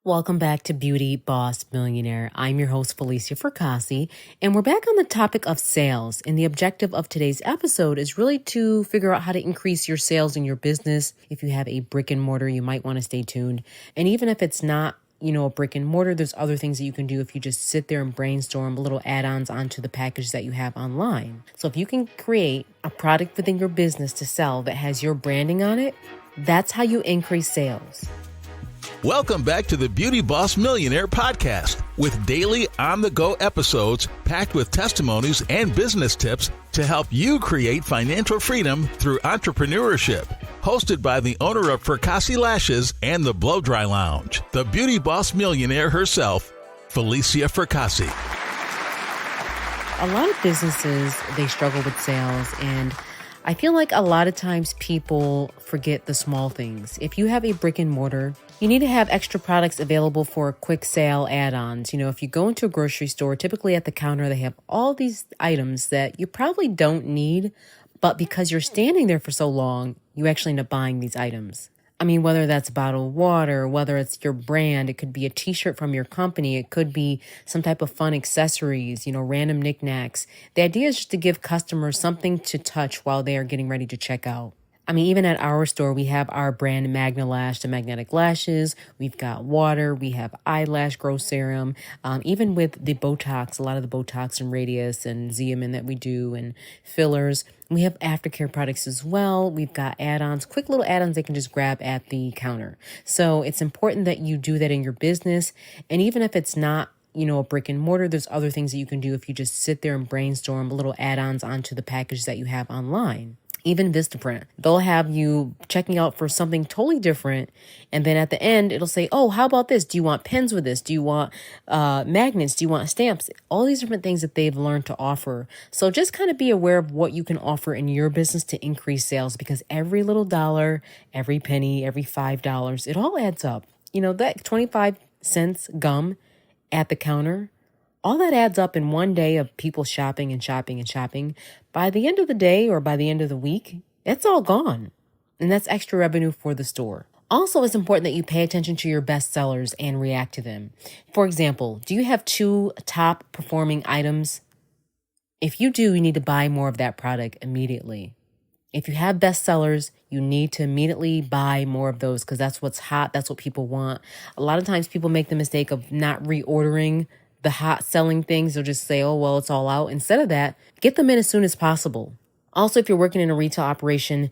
Welcome back to Beauty Boss Millionaire. I'm your host, Falicia Fracassi, and we're back on the topic of sales. And the objective of today's episode is really to figure out how to increase your sales in your business. If you have a brick and mortar, you might want to stay tuned. And even if it's not, a brick and mortar, there's other things that you can do if you just sit there and brainstorm little add-ons onto the package that you have online. So if you can create a product within your business to sell that has your branding on it, that's how you increase sales. Welcome back to the Beauty Boss Millionaire podcast with daily on-the-go episodes packed with testimonies and business tips to help you create financial freedom through entrepreneurship. Hosted by the owner of Fracassi Lashes and the Blow Dry Lounge, the Beauty Boss Millionaire herself, Falicia Fracassi. A lot of businesses, they struggle with sales, and I feel like a lot of times people forget the small things. If you have a brick and mortar, you need to have extra products available for quick sale add-ons. If you go into a grocery store, typically at the counter, they have all these items that you probably don't need, but because you're standing there for so long, you actually end up buying these items. Whether that's bottled water, whether it's your brand, it could be a t-shirt from your company, it could be some type of fun accessories, random knickknacks. The idea is just to give customers something to touch while they are getting ready to check out. Even at our store, we have our brand Magna Lash, the magnetic lashes. We've got water. We have eyelash growth serum. Even with the Botox, a lot of the Botox and Radius and Xeomin that we do and fillers. We have aftercare products as well. We've got add-ons, quick little add-ons they can just grab at the counter. So it's important that you do that in your business. And even if it's not a brick and mortar, there's other things that you can do if you just sit there and brainstorm little add-ons onto the package that you have online. Even Vistaprint, they'll have you checking out for something totally different. And then at the end, it'll say, oh, how about this? Do you want pens with this? Do you want magnets? Do you want stamps? All these different things that they've learned to offer. So just kind of be aware of what you can offer in your business to increase sales, because every little dollar, every penny, every $5, it all adds up. That 25 cents gum at the counter, all that adds up in one day of people shopping and shopping and shopping. By the end of the day or by the end of the week, it's all gone. And that's extra revenue for the store. Also, it's important that you pay attention to your best sellers and react to them. For example, do you have 2 top performing items? If you do, you need to buy more of that product immediately. If you have best sellers, you need to immediately buy more of those because that's what's hot. That's what people want. A lot of times people make the mistake of not reordering the hot selling things. They'll just say, oh, well, it's all out. Instead of that, get them in as soon as possible. Also, if you're working in a retail operation,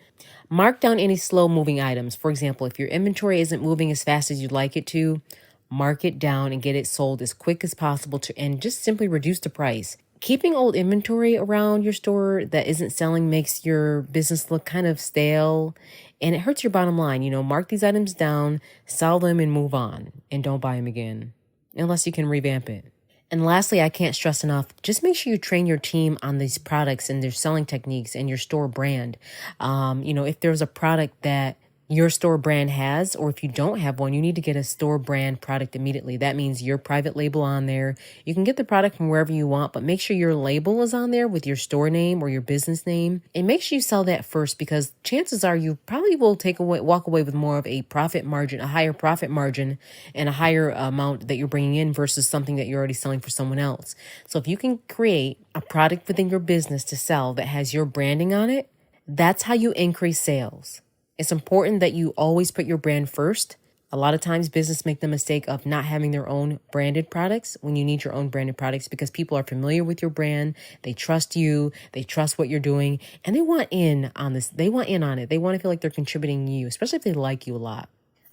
mark down any slow moving items. For example, if your inventory isn't moving as fast as you'd like it to, mark it down and get it sold as quick as possible and just simply reduce the price. Keeping old inventory around your store that isn't selling makes your business look kind of stale and it hurts your bottom line. Mark these items down, sell them and move on, and don't buy them again unless you can revamp it. And lastly, I can't stress enough, just make sure you train your team on these products and their selling techniques and your store brand. If there's a product that your store brand has, or if you don't have one, you need to get a store brand product immediately. That means your private label on there. You can get the product from wherever you want, but make sure your label is on there with your store name or your business name. And make sure you sell that first, because chances are you probably will walk away with more of a profit margin, a higher profit margin, and a higher amount that you're bringing in versus something that you're already selling for someone else. So if you can create a product within your business to sell that has your branding on it, that's how you increase sales. It's important that you always put your brand first. A lot of times business make the mistake of not having their own branded products when you need your own branded products, because people are familiar with your brand. They trust you. They trust what you're doing, and they want in on this. They want in on it. They want to feel like they're contributing to you, especially if they like you a lot.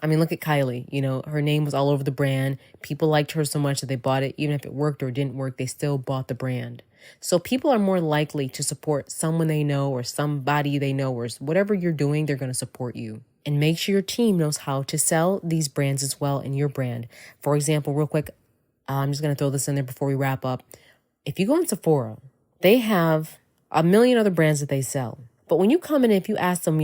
Look at Kylie. Her name was all over the brand. People liked her so much that they bought it. Even if it worked or didn't work, they still bought the brand. So people are more likely to support someone they know or somebody they know, or whatever you're doing, they're going to support you. And make sure your team knows how to sell these brands as well in your brand. For example, real quick, I'm just going to throw this in there before we wrap up. If you go on Sephora, they have a million other brands that they sell. But when you come in, if you ask them,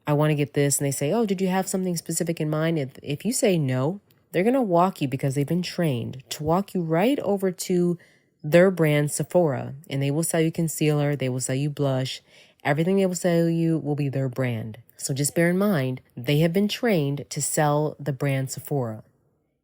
I want to get this, and they say, oh, did you have something specific in mind? If you say no, they're going to walk you, because they've been trained to walk you right over to their brand, Sephora, and they will sell you concealer. They will sell you blush. Everything they will sell you will be their brand. So just bear in mind, they have been trained to sell the brand Sephora.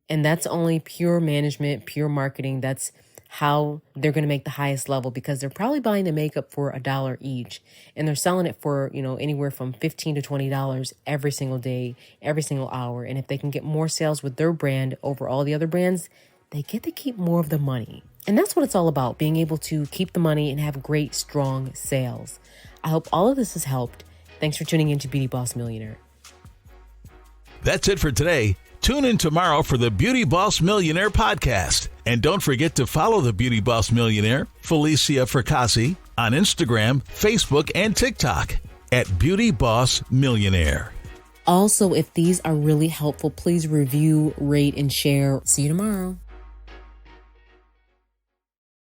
And that's only pure management, pure marketing. That's how they're going to make the highest level, because they're probably buying the makeup for $1 each and they're selling it for, anywhere from $15 to $20 every single day, every single hour. And if they can get more sales with their brand over all the other brands, they get to keep more of the money. And that's what it's all about, being able to keep the money and have great, strong sales. I hope all of this has helped. Thanks for tuning in to Beauty Boss Millionaire. That's it for today. Tune in tomorrow for the Beauty Boss Millionaire podcast. And don't forget to follow the Beauty Boss Millionaire, Falicia Fracassi, on Instagram, Facebook, and TikTok at Beauty Boss Millionaire. Also, if these are really helpful, please review, rate, and share. See you tomorrow.